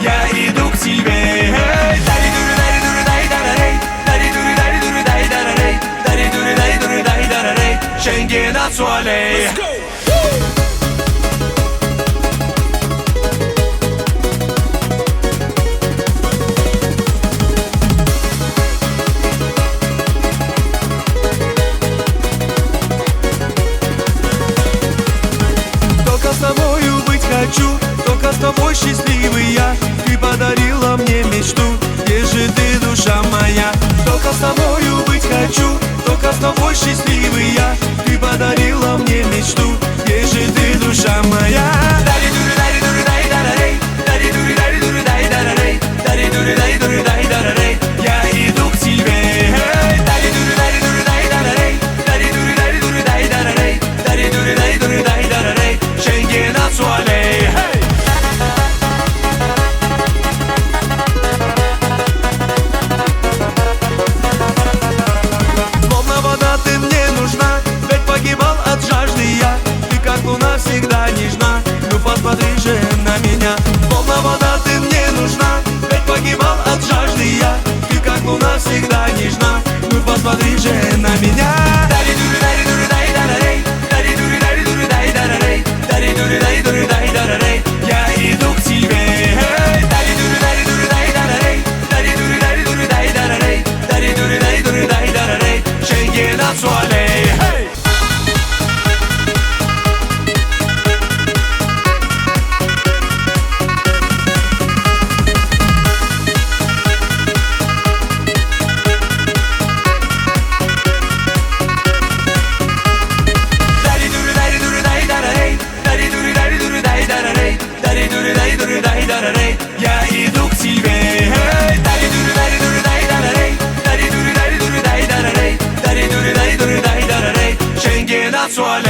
Я иду к тебе. Schengen Azulei. Только с тобою быть хочу, только с тобой счастливый я. Ты подарила мне мечту, где же ты, душа моя? Только с тобою быть хочу, только с тобой счастливый я. Ты подарила мне мечту, где же ты, душа моя? Я иду к тебе. Schengen Azulei. Словно вода ты мне нужна, ведь погибал от жажды я. Ты как луна всегда нежна, ну посмотри же на меня. Словно вода ты мне нужна, ведь погибал от жажды я. Ты как луна всегда нежна, ну посмотри же на меня. Я иду к тебе. Schengen Azulei. Я иду к тебе. Schengen Azulei.